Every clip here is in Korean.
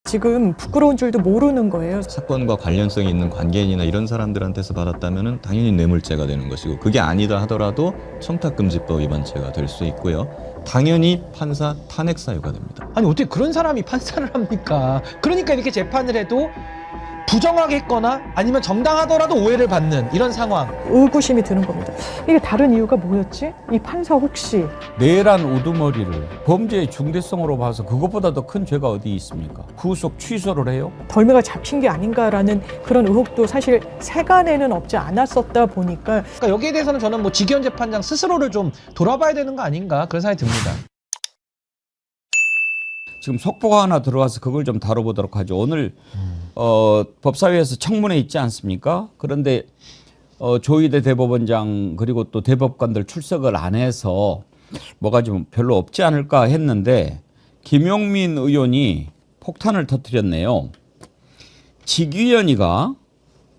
지금 부끄러운 줄도 모르는 거예요. 사건과 관련성이 있는 관계인이나 이런 사람들한테서 받았다면 당연히 뇌물죄가 되는 것이고, 그게 아니다 하더라도 청탁금지법 위반죄가 될 수 있고요. 당연히 판사 탄핵 사유가 됩니다. 아니 어떻게 그런 사람이 판사를 합니까? 그러니까 이렇게 재판을 해도 부정하게 했거나 아니면 정당하더라도 오해를 받는 이런 상황. 의구심이 드는 겁니다. 이게 다른 이유가 뭐였지? 이 판사 혹시 내란 우두머리를 범죄의 중대성으로 봐서 그것보다 더 큰 죄가 어디 있습니까? 구속 취소를 해요? 덜미가 잡힌 게 아닌가라는 그런 의혹도 사실 세간에는 없지 않았었다 보니까 그러니까 여기에 대해서는 저는 뭐 지기현 재판장 스스로를 좀 돌아봐야 되는 거 아닌가 그런 생각이 듭니다. 지금 속보가 하나 들어와서 그걸 좀 다뤄보도록 하죠. 오늘 법사위에서 청문회 있지 않습니까? 그런데 조희대 대법원장 그리고 또 대법관들 출석을 안 해서 뭐가 좀 별로 없지 않을까 했는데 김용민 의원이 폭탄을 터뜨렸네요. 지기현이가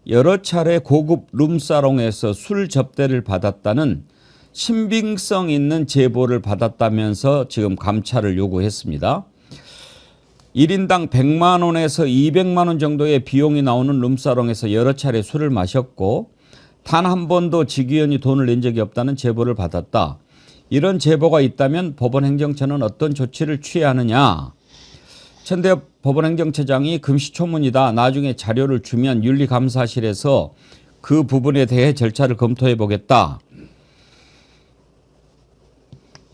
여러 차례 고급 룸사롱에서 술 접대를 받았다는 신빙성 있는 제보를 받았다면서 지금 감찰을 요구했습니다. 1인당 100만 원에서 200만 원 정도의 비용이 나오는 룸사롱에서 여러 차례 술을 마셨고 단 한 번도 지기현이 돈을 낸 적이 없다는 제보를 받았다. 이런 제보가 있다면 법원행정처는 어떤 조치를 취해야 하느냐. 천대엽 법원행정처장이 금시초문이다. 나중에 자료를 주면 윤리감사실에서 그 부분에 대해 절차를 검토해 보겠다.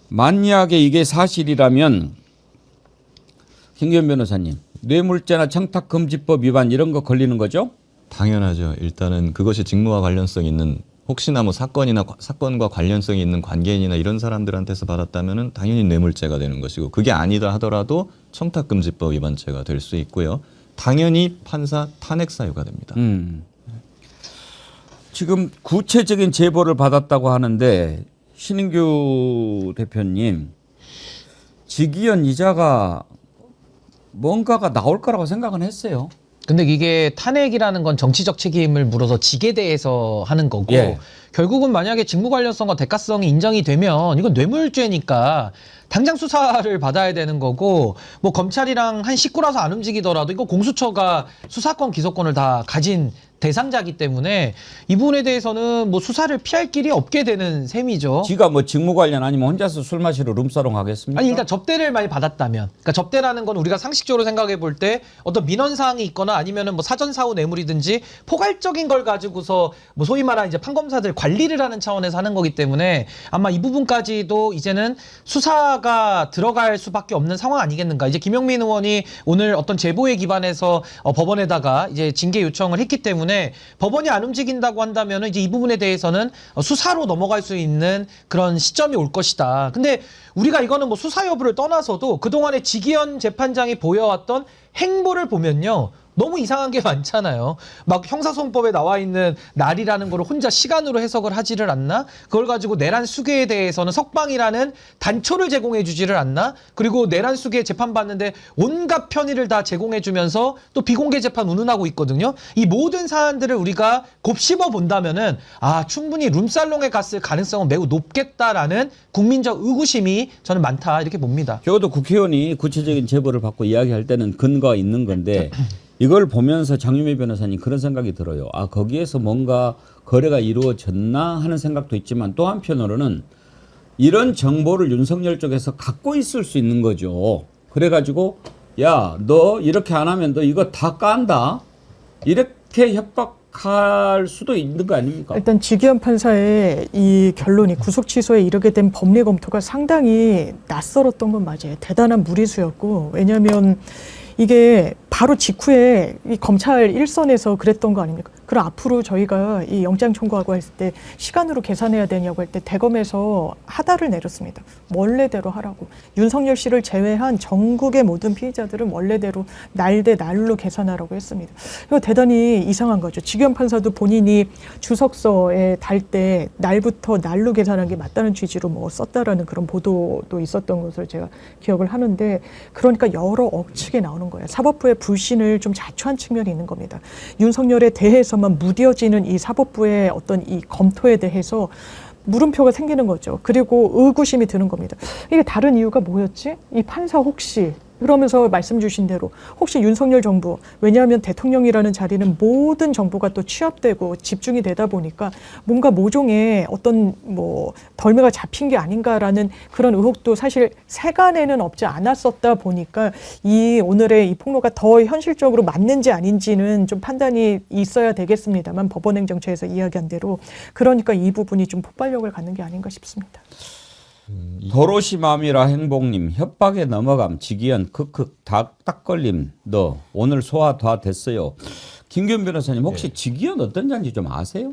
만약에 이게 사실이라면 김기현 변호사님, 뇌물죄나 청탁금지법 위반 이런 거 걸리는 거죠? 당연하죠. 일단은 그것이 직무와 관련성 있는, 혹시나 뭐 사건과 관련성이 있는 관계인이나 이런 사람들한테서 받았다면 당연히 뇌물죄가 되는 것이고, 그게 아니다 하더라도 청탁금지법 위반죄가 될 수 있고요. 당연히 판사 탄핵 사유가 됩니다. 지금 구체적인 제보를 받았다고 하는데 신인규 대표님, 지기현 이자가 뭔가가 나올 거라고 생각은 했어요. 근데 이게 탄핵이라는 건 정치적 책임을 물어서 직에 대해서 하는 거고 예. 결국은 만약에 직무 관련성과 대가성이 인정이 되면 이건 뇌물죄니까 당장 수사를 받아야 되는 거고, 뭐 검찰이랑 한 식구라서 안 움직이더라도 이거 공수처가 수사권 기소권을 다 가진 대상자기 때문에 이 부분에 대해서는 뭐 수사를 피할 길이 없게 되는 셈이죠. 지가 뭐 직무 관련 아니면 혼자서 술 마시러 룸사롱 하겠습니까? 아니 일단 접대를 많이 받았다면, 그러니까 접대라는 건 우리가 상식적으로 생각해 볼 때 어떤 민원 사항이 있거나 아니면은 뭐 사전 사후 뇌물이든지 포괄적인 걸 가지고서 뭐 소위 말하는 이제 판검사들 관리를 하는 차원에서 하는 거기 때문에 아마 이 부분까지도 이제는 수사가 들어갈 수밖에 없는 상황 아니겠는가. 이제 김용민 의원이 오늘 어떤 제보에 기반해서 법원에다가 이제 징계 요청을 했기 때문에 법원이 안 움직인다고 한다면 이제 이 부분에 대해서는 수사로 넘어갈 수 있는 그런 시점이 올 것이다. 근데 우리가 이거는 뭐 수사 여부를 떠나서도 그동안에 지기현 재판장이 보여왔던 행보를 보면요. 너무 이상한 게 많잖아요. 막 형사소송법에 나와 있는 날이라는 걸 혼자 시간으로 해석을 하지를 않나? 그걸 가지고 내란 수괴에 대해서는 석방이라는 단초를 제공해 주지를 않나? 그리고 내란 수괴 재판 받는데 온갖 편의를 다 제공해 주면서 또 비공개 재판 운운하고 있거든요. 이 모든 사안들을 우리가 곱씹어 본다면은 충분히 룸살롱에 갔을 가능성은 매우 높겠다라는 국민적 의구심이 저는 많다 이렇게 봅니다. 적어도 국회의원이 구체적인 제보를 받고 이야기할 때는 근거가 있는 건데 이걸 보면서 장유미 변호사님 그런 생각이 들어요. 거기에서 뭔가 거래가 이루어졌나 하는 생각도 있지만 또 한편으로는 이런 정보를 윤석열 쪽에서 갖고 있을 수 있는 거죠. 그래가지고 야, 너 이렇게 안 하면 너 이거 다 깐다. 이렇게 협박할 수도 있는 거 아닙니까? 일단 지기현 판사의 이 결론이 구속 취소에 이르게 된 법리 검토가 상당히 낯설었던 건 맞아요. 대단한 무리수였고, 왜냐하면 이게 바로 직후에 이 검찰 일선에서 그랬던 거 아닙니까? 그럼 앞으로 저희가 이 영장 청구하고 했을 때 시간으로 계산해야 되냐고 할 때 대검에서 하다를 내렸습니다. 원래대로 하라고. 윤석열 씨를 제외한 전국의 모든 피의자들은 원래대로 날 대 날로 계산하라고 했습니다. 이거 대단히 이상한 거죠. 지기현 판사도 본인이 주석서에 달 때 날부터 날로 계산한 게 맞다는 취지로 뭐 썼다라는 그런 보도도 있었던 것을 제가 기억을 하는데, 그러니까 여러 억측이 나오는 거예요. 사법부의 불신을 좀 자초한 측면이 있는 겁니다. 윤석열에 대해서만 무뎌지는 이 사법부의 어떤 이 검토에 대해서 물음표가 생기는 거죠. 그리고 의구심이 드는 겁니다. 이게 다른 이유가 뭐였지? 이 판사 혹시 그러면서 말씀 주신 대로 혹시 윤석열 정부, 왜냐하면 대통령이라는 자리는 모든 정보가 또 취합되고 집중이 되다 보니까 뭔가 모종의 어떤 뭐 덜미가 잡힌 게 아닌가라는 그런 의혹도 사실 세간에는 없지 않았었다 보니까 이 오늘의 이 폭로가 더 현실적으로 맞는지 아닌지는 좀 판단이 있어야 되겠습니다만 법원행정처에서 이야기한 대로 그러니까 이 부분이 좀 폭발력을 갖는 게 아닌가 싶습니다. 도로시맘이라 행복님 협박에 넘어감 지기현 크크 딱 걸림 너 오늘 소화 다 됐어요. 김규현 변호사님 혹시 지기현 어떤 자인지 좀 아세요?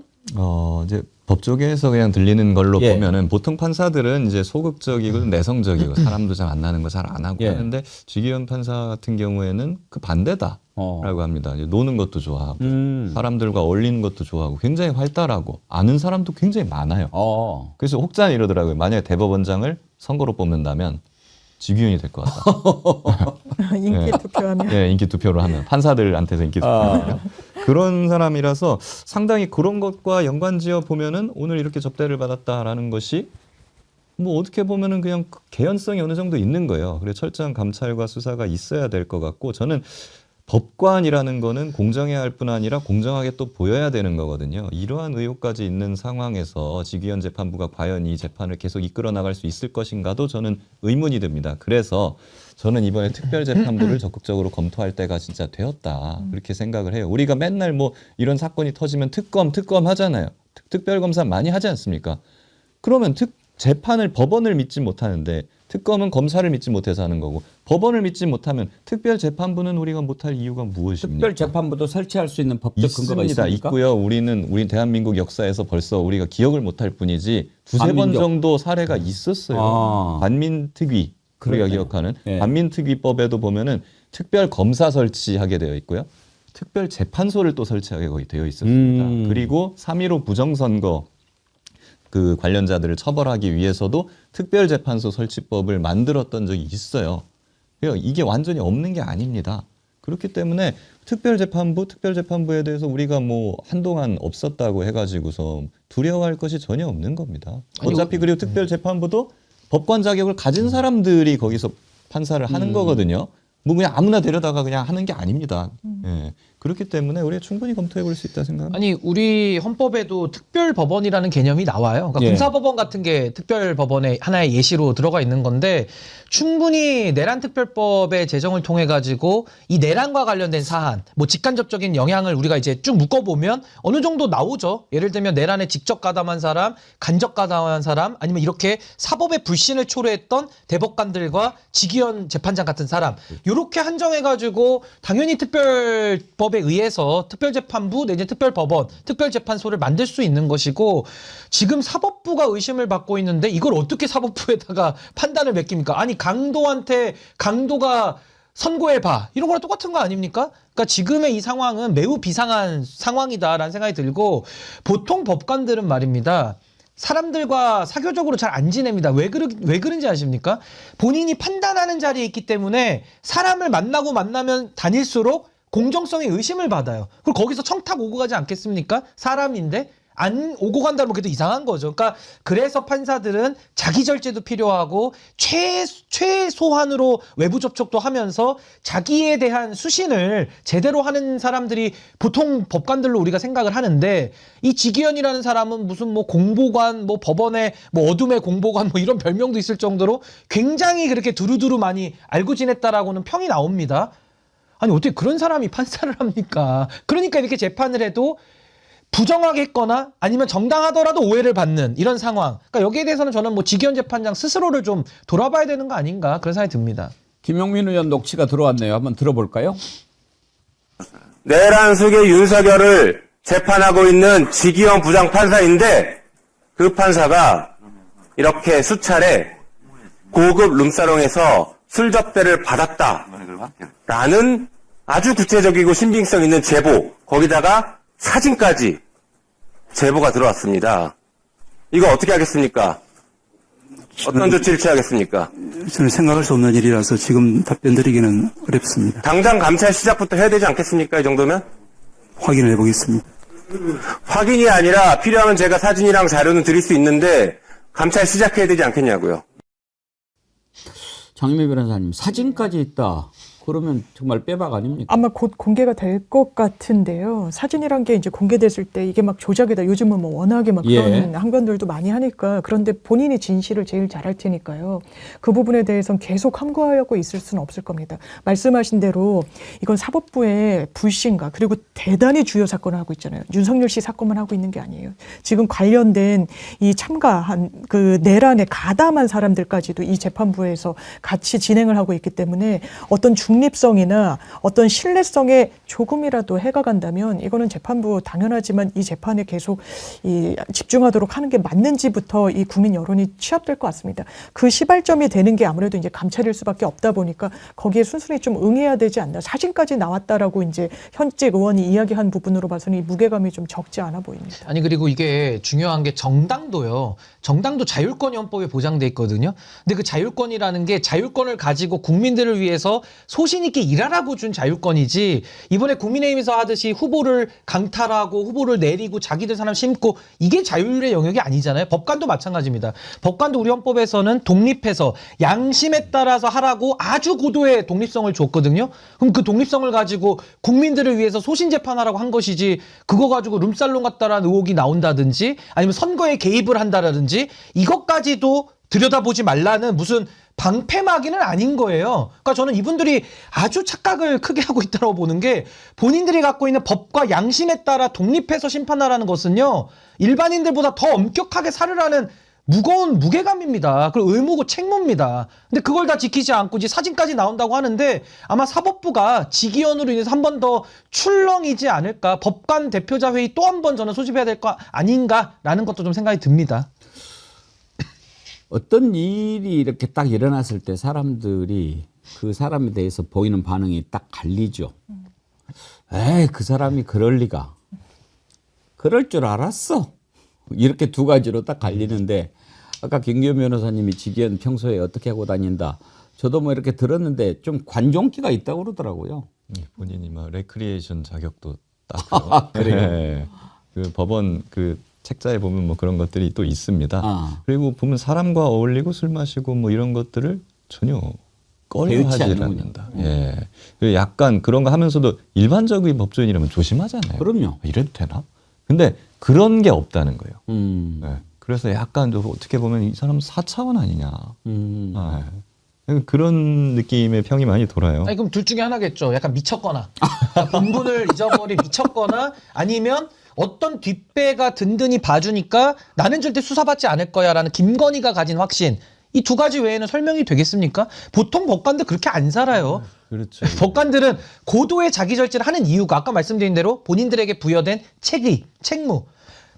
이제 법조계에서 그냥 들리는 걸로 예. 보면은 보통 판사들은 이제 소극적이고 내성적이고 사람도 잘 안 나는 거 잘 안 하고 예. 하는데 지기현 판사 같은 경우에는 그 반대다라고 합니다. 이제 노는 것도 좋아하고 사람들과 어울리는 것도 좋아하고 굉장히 활달하고 아는 사람도 굉장히 많아요. 그래서 혹자는 이러더라고요. 만약에 대법원장을 선거로 뽑는다면 지기현이 될 것 같다. 인기 투표하면. 네, 인기 투표를 하면 판사들한테서 인기 투표하면 그런 사람이라서 상당히 그런 것과 연관지어 보면은 오늘 이렇게 접대를 받았다라는 것이 뭐 어떻게 보면은 그냥 개연성이 어느 정도 있는 거예요. 그래서 철저한 감찰과 수사가 있어야 될 것 같고 저는 법관이라는 거는 공정해야 할 뿐 아니라 공정하게 또 보여야 되는 거거든요. 이러한 의혹까지 있는 상황에서 지기현 재판부가 과연 이 재판을 계속 이끌어 나갈 수 있을 것인가도 저는 의문이 듭니다. 그래서 저는 이번에 특별재판부를 적극적으로 검토할 때가 진짜 되었다. 그렇게 생각을 해요. 우리가 맨날 뭐 이런 사건이 터지면 특검 하잖아요. 특별검사 많이 하지 않습니까? 그러면 재판을 법원을 믿지 못하는데 특검은 검사를 믿지 못해서 하는 거고 법원을 믿지 못하면 특별재판부는 우리가 못할 이유가 무엇입니까? 특별재판부도 설치할 수 있는 법적 근거가 있습니다. 있습니까? 있고요. 우리 대한민국 역사에서 벌써 우리가 기억을 못할 뿐이지 두세 번 반민족. 정도 사례가 있었어요. 반민특위 우리가 그렇네요. 기억하는 예. 반민특위법에도 보면은 특별검사 설치하게 되어 있고요. 특별재판소를 또 설치하게 거의 되어 있었습니다. 그리고 3.15 부정선거 그 관련자들을 처벌하기 위해서도 특별재판소 설치법을 만들었던 적이 있어요. 그러니까 이게 완전히 없는 게 아닙니다. 그렇기 때문에 특별재판부에 대해서 우리가 뭐 한동안 없었다고 해가지고서 두려워할 것이 전혀 없는 겁니다. 어차피 그리고 특별재판부도 법관 자격을 가진 사람들이 거기서 판사를 하는 거거든요. 뭐 그냥 아무나 데려다가 그냥 하는 게 아닙니다. 예. 그렇기 때문에 우리가 충분히 검토해 볼 수 있다 생각합니다. 아니 우리 헌법에도 특별법원이라는 개념이 나와요. 그러니까 예. 군사법원 같은 게 특별법원의 하나의 예시로 들어가 있는 건데 충분히 내란특별법의 제정을 통해 가지고 이 내란과 관련된 사안, 뭐 직간접적인 영향을 우리가 이제 쭉 묶어보면 어느 정도 나오죠. 예를 들면 내란에 직접 가담한 사람, 간접 가담한 사람, 아니면 이렇게 사법의 불신을 초래했던 대법관들과 지기현 재판장 같은 사람, 이렇게 한정해 가지고 당연히 특별법에 의해서 특별재판부 내지 특별법원, 특별재판소를 만들 수 있는 것이고 지금 사법부가 의심을 받고 있는데 이걸 어떻게 사법부에다가 판단을 맡깁니까? 아니 강도한테 강도가 선고해봐 이런 거랑 똑같은 거 아닙니까? 그러니까 지금의 이 상황은 매우 비상한 상황이다라는 생각이 들고 보통 법관들은 말입니다. 사람들과 사교적으로 잘 안 지냅니다. 왜 그런지 아십니까? 본인이 판단하는 자리에 있기 때문에 사람을 만나면 다닐수록 공정성의 의심을 받아요. 그리고 거기서 청탁 오고 가지 않겠습니까? 사람인데 안 오고 간다면 그래도 이상한 거죠. 그러니까 그래서 판사들은 자기 절제도 필요하고 최소한으로 외부 접촉도 하면서 자기에 대한 수신을 제대로 하는 사람들이 보통 법관들로 우리가 생각을 하는데 이 지기현이라는 사람은 무슨 뭐 공보관, 뭐 법원의 뭐 어둠의 공보관 뭐 이런 별명도 있을 정도로 굉장히 그렇게 두루두루 많이 알고 지냈다라고는 평이 나옵니다. 아니 어떻게 그런 사람이 판사를 합니까? 그러니까 이렇게 재판을 해도 부정하게 했거나 아니면 정당하더라도 오해를 받는 이런 상황. 그러니까 여기에 대해서는 저는 뭐 지기현 재판장 스스로를 좀 돌아봐야 되는 거 아닌가 그런 생각이 듭니다. 김용민 의원 녹취가 들어왔네요. 한번 들어볼까요? 내란 속의 윤석열을 재판하고 있는 지기현 부장판사인데 그 판사가 이렇게 수차례 고급 룸사롱에서 술 접대를 받았다라는 아주 구체적이고 신빙성 있는 제보, 거기다가 사진까지 제보가 들어왔습니다. 이거 어떻게 하겠습니까? 어떤 조치를 취하겠습니까? 저는 생각할 수 없는 일이라서 지금 답변 드리기는 어렵습니다. 당장 감찰 시작부터 해야 되지 않겠습니까? 이 정도면? 확인을 해보겠습니다. 확인이 아니라 필요하면 제가 사진이랑 자료는 드릴 수 있는데 감찰 시작해야 되지 않겠냐고요. 장미 변호사님 사진까지 있다. 그러면 정말 빼박 아닙니까? 아마 곧 공개가 될 것 같은데요. 사진이란 게 이제 공개됐을 때 이게 막 조작이다. 요즘은 뭐 워낙에 막 그런 항변들도 많이 하니까. 그런데 본인이 진실을 제일 잘할 테니까요. 그 부분에 대해서는 계속 함구하려고 있을 수는 없을 겁니다. 말씀하신 대로 이건 사법부의 불신과 그리고 대단히 주요 사건을 하고 있잖아요. 윤석열 씨 사건만 하고 있는 게 아니에요. 지금 관련된 이 참가한 그 내란에 가담한 사람들까지도 이 재판부에서 같이 진행을 하고 있기 때문에 어떤 중립성이나 어떤 신뢰성에 조금이라도 해가 간다면 이거는 재판부 당연하지만 이 재판에 계속 집중하도록 하는 게 맞는지부터 이 국민 여론이 취합될 것 같습니다. 그 시발점이 되는 게 아무래도 이제 감찰일 수밖에 없다 보니까 거기에 순순히 좀 응해야 되지 않나. 사진까지 나왔다라고 이제 현직 의원이 이야기한 부분으로 봐서는 이 무게감이 좀 적지 않아 보입니다. 아니 그리고 이게 중요한 게 정당도요. 정당도 자율권이 헌법에 보장돼 있거든요. 근데 그 자율권이라는 게 자율권을 가지고 국민들을 위해서 소신 있게 일하라고 준 자율권이지 이번에 국민의힘에서 하듯이 후보를 강탈하고 후보를 내리고 자기들 사람 심고 이게 자율의 영역이 아니잖아요. 법관도 마찬가지입니다. 법관도 우리 헌법에서는 독립해서 양심에 따라서 하라고 아주 고도의 독립성을 줬거든요. 그럼 그 독립성을 가지고 국민들을 위해서 소신 재판하라고 한 것이지 그거 가지고 룸살롱 같다라는 의혹이 나온다든지 아니면 선거에 개입을 한다라든지 이것까지도 들여다보지 말라는 무슨 방패막이는 아닌 거예요. 그러니까 저는 이분들이 아주 착각을 크게 하고 있다고 보는 게 본인들이 갖고 있는 법과 양심에 따라 독립해서 심판하라는 것은요. 일반인들보다 더 엄격하게 살으라는 무거운 무게감입니다. 그리고 의무고 책무입니다. 근데 그걸 다 지키지 않고 이제 사진까지 나온다고 하는데 아마 사법부가 직위원으로 인해서 한 번 더 출렁이지 않을까. 법관 대표자 회의 또 한 번 저는 소집해야 될 거 아닌가라는 것도 좀 생각이 듭니다. 어떤 일이 이렇게 딱 일어났을 때 사람들이 그 사람에 대해서 보이는 반응이 딱 갈리죠. 에이, 그 사람이 그럴 리가. 그럴 줄 알았어. 이렇게 두 가지로 딱 갈리는데 아까 김기현 변호사님이 직위원 평소에 어떻게 하고 다닌다. 저도 뭐 이렇게 들었는데 좀 관종기가 있다고 그러더라고요. 본인이 막 레크리에이션 자격도 따고. 그래요? 네. 그 법원 그 책자에 보면 뭐 그런 것들이 또 있습니다. 그리고 보면 사람과 어울리고 술 마시고 뭐 이런 것들을 전혀 꺼려하지 않는다. 예. 그리고 약간 그런 거 하면서도 일반적인 법조인이라면 조심하잖아요. 그럼요. 이래도 되나? 근데 그런 게 없다는 거예요. 음. 예. 그래서 약간 좀 어떻게 보면 이 사람 4차원 아니냐. 예. 그런 느낌의 평이 많이 돌아요. 아니 그럼 둘 중에 하나겠죠. 약간 미쳤거나 본분을 잊어버린 미쳤거나 아니면 어떤 뒷배가 든든히 봐주니까 나는 절대 수사받지 않을 거야라는 김건희가 가진 확신. 이 두 가지 외에는 설명이 되겠습니까? 보통 법관들 그렇게 안 살아요. 그렇죠. 법관들은 고도의 자기 절제를 하는 이유가 아까 말씀드린 대로 본인들에게 부여된 책의, 책무,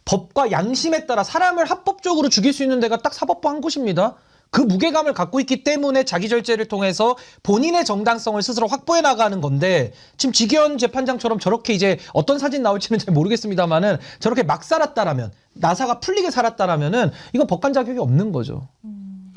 법과 양심에 따라 사람을 합법적으로 죽일 수 있는 데가 딱 사법부 한 곳입니다. 그 무게감을 갖고 있기 때문에 자기 절제를 통해서 본인의 정당성을 스스로 확보해 나가는 건데 지금 직위원 재판장처럼 저렇게 이제 어떤 사진 나올지는 잘 모르겠습니다만은 저렇게 막 살았다라면 나사가 풀리게 살았다라면은 이건 법관 자격이 없는 거죠.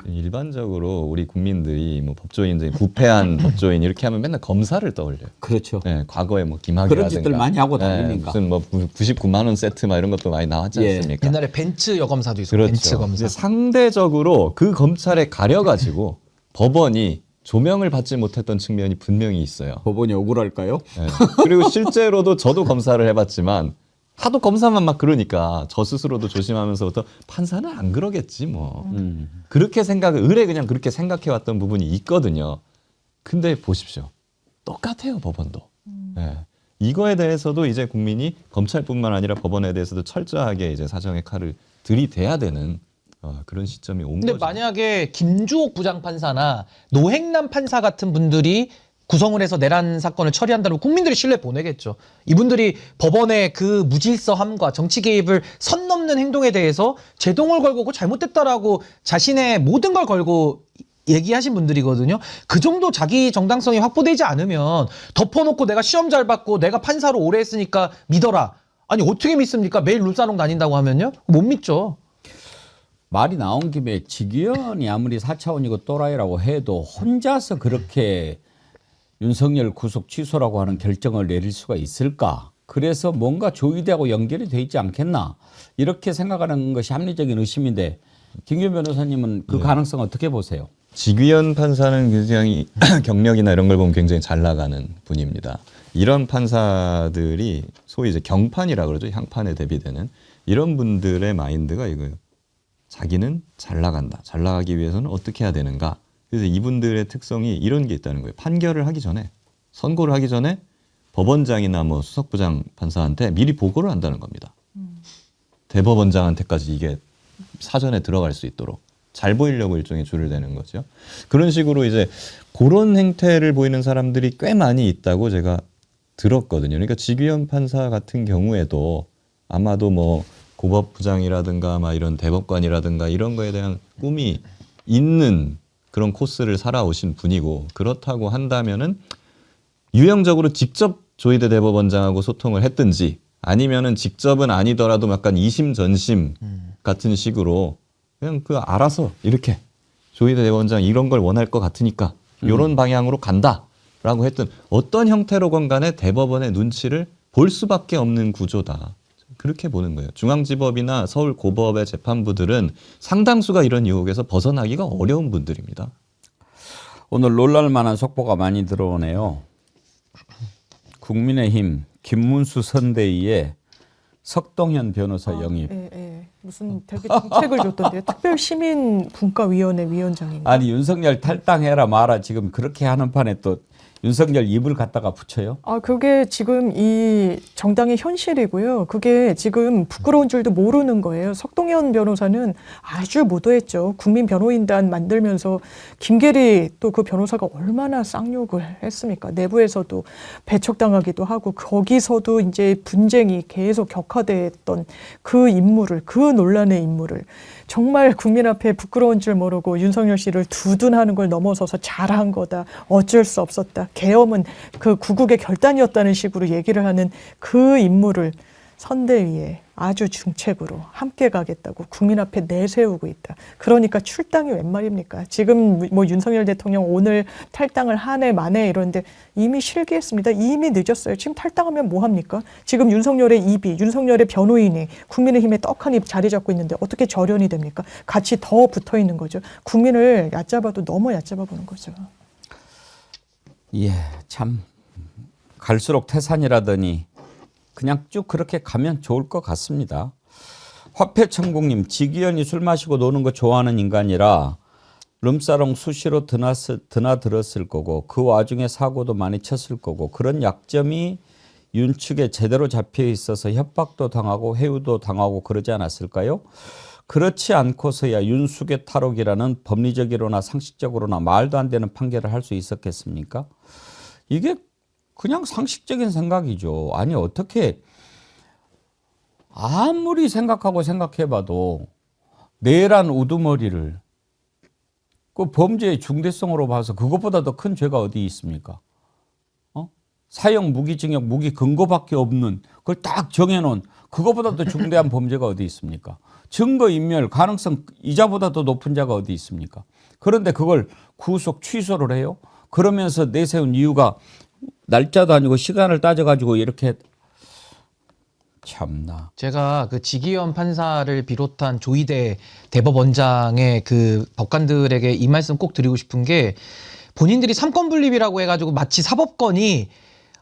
일반적으로 우리 국민들이 뭐 법조인들 부패한 법조인 이렇게 하면 맨날 검사를 떠올려요. 그렇죠. 네, 과거에 뭐 김학이라든가 그런 짓들 많이 하고 다니니까. 무슨 뭐 99만 원 세트 막 이런 것도 많이 나왔지 않습니까? 옛날에 벤츠 여검사도 있었고 그렇죠. 벤츠 검사. 이제 상대적으로 그 검찰에 가려가지고 법원이 조명을 받지 못했던 측면이 분명히 있어요. 법원이 억울할까요? 네. 그리고 실제로도 저도 검사를 해봤지만 하도 검사만 막 그러니까 저 스스로도 조심하면서부터 판사는 안 그러겠지 뭐. 그렇게 의뢰 그냥 그렇게 생각해왔던 부분이 있거든요. 근데 보십시오. 똑같아요, 법원도. 네. 이거에 대해서도 이제 국민이 검찰뿐만 아니라 법원에 대해서도 철저하게 이제 사정의 칼을 들이대야 되는 그런 시점이 온 근데 거죠. 만약에 김주옥 부장판사나 노행남 판사 같은 분들이 구성을 해서 내란 사건을 처리한다면 국민들이 신뢰 보내겠죠. 이분들이 법원의 그 무질서함과 정치 개입을 선 넘는 행동에 대해서 제동을 걸고 그거 잘못됐다라고 자신의 모든 걸 걸고 얘기하신 분들이거든요. 그 정도 자기 정당성이 확보되지 않으면 덮어놓고 내가 시험 잘 봤고 내가 판사로 오래 했으니까 믿어라. 아니 어떻게 믿습니까? 매일 룰사롱 다닌다고 하면요? 못 믿죠. 말이 나온 김에 직위원이 아무리 4차원이고 또라이라고 해도 혼자서 그렇게 윤석열 구속 취소라고 하는 결정을 내릴 수가 있을까? 그래서 뭔가 조의대하고 연결이 돼 있지 않겠나? 이렇게 생각하는 것이 합리적인 의심인데 김기현 변호사님은 그 가능성 어떻게 보세요? 지귀현 판사는 굉장히 경력이나 이런 걸 보면 굉장히 잘 나가는 분입니다. 이런 판사들이 소위 이제 경판이라 그러죠. 향판에 대비되는 이런 분들의 마인드가 이거예요. 자기는 잘 나간다. 잘 나가기 위해서는 어떻게 해야 되는가. 그래서 이분들의 특성이 이런 게 있다는 거예요. 판결을 하기 전에, 선고를 하기 전에 법원장이나 뭐 수석부장 판사한테 미리 보고를 한다는 겁니다. 대법원장한테까지 이게 사전에 들어갈 수 있도록 잘 보이려고 일종의 줄을 대는 거죠. 그런 식으로 이제 그런 행태를 보이는 사람들이 꽤 많이 있다고 제가 들었거든요. 그러니까 지귀현 판사 같은 경우에도 아마도 뭐 고법부장이라든가 막 이런 대법관이라든가 이런 거에 대한 꿈이 있는 그런 코스를 살아오신 분이고, 그렇다고 한다면은 유형적으로 직접 조희대 대법원장하고 소통을 했든지 아니면은 직접은 아니더라도 약간 이심전심 같은 식으로 그냥 그 알아서 이렇게 조희대 대법원장 이런 걸 원할 것 같으니까 이런 방향으로 간다라고 했던 어떤 형태로건 간에 대법원의 눈치를 볼 수밖에 없는 구조다. 그렇게 보는 거예요. 중앙지법이나 서울고법의 재판부들은 상당수가 이런 유혹에서 벗어나기가 어려운 분들입니다. 오늘 놀랄 만한 속보가 많이 들어오네요. 국민의힘 김문수 선대위에 석동현 변호사 영입. 무슨 되게 정책을 줬던데요. 특별시민분과위원회 위원장인가. 아니 윤석열 탈당해라 마라 지금 그렇게 하는 판에 또 윤석열 입을 갖다가 붙여요? 그게 지금 이 정당의 현실이고요. 그게 지금 부끄러운 줄도 모르는 거예요. 석동현 변호사는 아주 무도했죠. 국민 변호인단 만들면서 김계리 또 그 변호사가 얼마나 쌍욕을 했습니까? 내부에서도 배척당하기도 하고 거기서도 이제 분쟁이 계속 격화됐던 그 인물을, 그 논란의 인물을 정말 국민 앞에 부끄러운 줄 모르고 윤석열 씨를 두둔하는 걸 넘어서서 잘한 거다. 어쩔 수 없었다. 계엄은 그 구국의 결단이었다는 식으로 얘기를 하는 그 인물을 선대위에 아주 중책으로 함께 가겠다고 국민 앞에 내세우고 있다. 그러니까 출당이 웬 말입니까? 지금 뭐 윤석열 대통령 오늘 탈당을 하네 마네 이러는데 이미 실기했습니다. 이미 늦었어요. 지금 탈당하면 뭐 합니까? 지금 윤석열의 입이, 윤석열의 변호인이 국민의힘에 떡하니 자리 잡고 있는데 어떻게 절연이 됩니까? 같이 더 붙어 있는 거죠. 국민을 얕잡아도 너무 얕잡아 보는 거죠. 예, 참 갈수록 태산이라더니 그냥 쭉 그렇게 가면 좋을 것 같습니다. 화폐천국님, 지기현이 술 마시고 노는 거 좋아하는 인간이라 룸사롱 수시로 드나들었을 거고 그 와중에 사고도 많이 쳤을 거고 그런 약점이 윤 측에 제대로 잡혀 있어서 협박도 당하고 해유도 당하고 그러지 않았을까요? 그렇지 않고서야 윤숙의 탈옥이라는 법리적으로나 상식적으로나 말도 안 되는 판결을 할 수 있었겠습니까? 이게 그냥 상식적인 생각이죠. 아니 어떻게 아무리 생각하고 생각해봐도 내란 우두머리를 그 범죄의 중대성으로 봐서 그것보다 더 큰 죄가 어디 있습니까? 사형, 무기징역, 무기 근거밖에 없는 그걸 딱 정해놓은 그것보다 더 중대한 범죄가 어디 있습니까? 증거인멸 가능성 이자보다 더 높은 자가 어디 있습니까? 그런데 그걸 구속 취소를 해요? 그러면서 내세운 이유가 날짜도 아니고 시간을 따져가지고 이렇게 참나. 제가 그 지기현 판사를 비롯한 조희대 대법원장의 그 법관들에게 이 말씀 꼭 드리고 싶은 게 본인들이 삼권 분립이라고 해가지고 마치 사법권이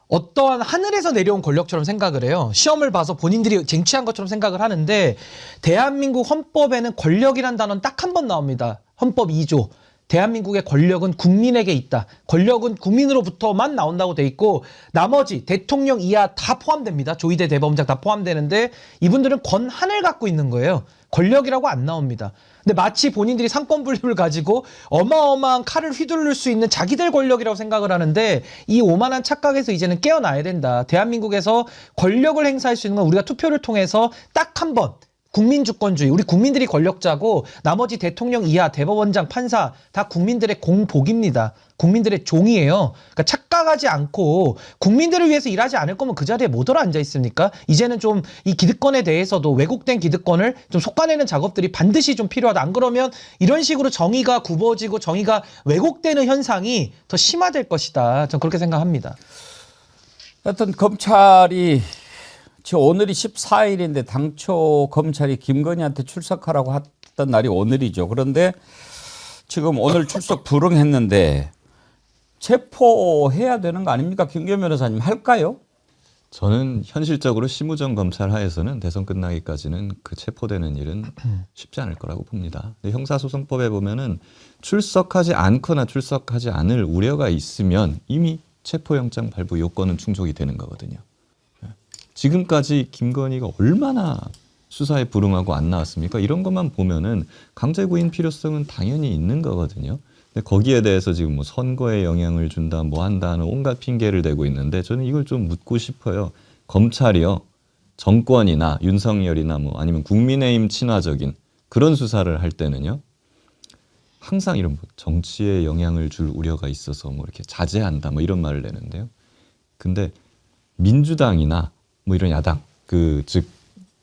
어떠한 하늘에서 내려온 권력처럼 생각을 해요. 시험을 봐서 본인들이 쟁취한 것처럼 생각을 하는데 대한민국 헌법에는 권력이란 단어는 딱 한 번 나옵니다. 헌법 2조. 대한민국의 권력은 국민에게 있다. 권력은 국민으로부터만 나온다고 돼 있고 나머지 대통령 이하 다 포함됩니다. 조희대 대법원장 다 포함되는데 이분들은 권한을 갖고 있는 거예요. 권력이라고 안 나옵니다. 근데 마치 본인들이 상권 분립을 가지고 어마어마한 칼을 휘두를 수 있는 자기들 권력이라고 생각을 하는데 이 오만한 착각에서 이제는 깨어나야 된다. 대한민국에서 권력을 행사할 수 있는 건 우리가 투표를 통해서 딱 한 번 국민주권주의, 우리 국민들이 권력자고 나머지 대통령 이하 대법원장, 판사 다 국민들의 공복입니다. 국민들의 종이에요. 그러니까 착각하지 않고 국민들을 위해서 일하지 않을 거면 그 자리에 뭐더러 앉아 있습니까? 이제는 좀 이 기득권에 대해서도 왜곡된 기득권을 좀 솎아내는 작업들이 반드시 좀 필요하다. 안 그러면 이런 식으로 정의가 굽어지고 정의가 왜곡되는 현상이 더 심화될 것이다. 저는 그렇게 생각합니다. 하여튼 검찰이 지금 오늘이 14일인데 당초 검찰이 김건희한테 출석하라고 했던 날이 오늘이죠. 그런데 지금 오늘 출석 불응했는데 체포해야 되는 거 아닙니까? 김기현 변호사님 할까요? 저는 현실적으로 심우정 검찰 하에서는 대선 끝나기까지는 그 체포되는 일은 쉽지 않을 거라고 봅니다. 근데 형사소송법에 보면은 출석하지 않거나 출석하지 않을 우려가 있으면 이미 체포영장 발부 요건은 충족이 되는 거거든요. 지금까지 김건희가 얼마나 수사에 불응하고 안 나왔습니까? 이런 것만 보면은 강제구인 필요성은 당연히 있는 거거든요. 근데 거기에 대해서 지금 뭐 선거에 영향을 준다, 뭐 한다는 온갖 핑계를 대고 있는데 저는 이걸 좀 묻고 싶어요. 검찰이요, 정권이나 윤석열이나 뭐 아니면 국민의힘 친화적인 그런 수사를 할 때는요, 항상 이런 뭐 정치에 영향을 줄 우려가 있어서 뭐 이렇게 자제한다, 뭐 이런 말을 내는데요. 근데 민주당이나 뭐 이런 야당, 즉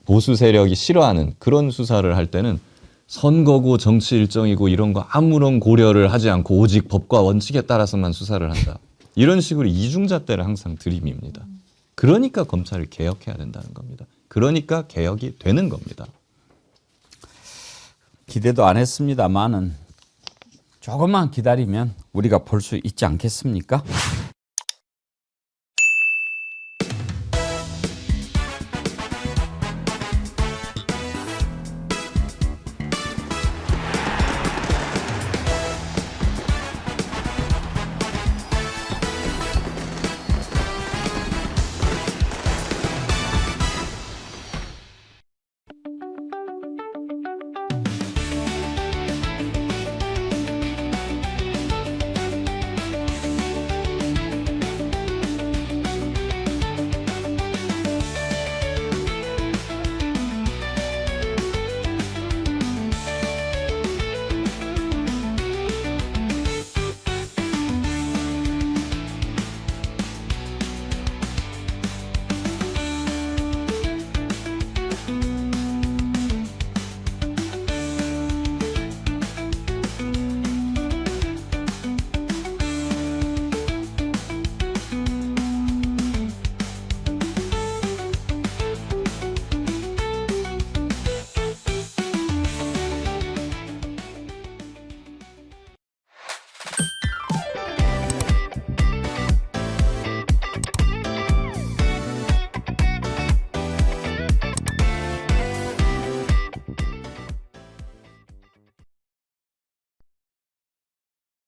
보수 세력이 싫어하는 그런 수사를 할 때는 선거고 정치 일정이고 이런 거 아무런 고려를 하지 않고 오직 법과 원칙에 따라서만 수사를 한다. 이런 식으로 이중잣대를 항상 들이밉니다. 그러니까 검찰을 개혁해야 된다는 겁니다. 그러니까 개혁이 되는 겁니다. 기대도 안 했습니다만은 조금만 기다리면 우리가 볼 수 있지 않겠습니까?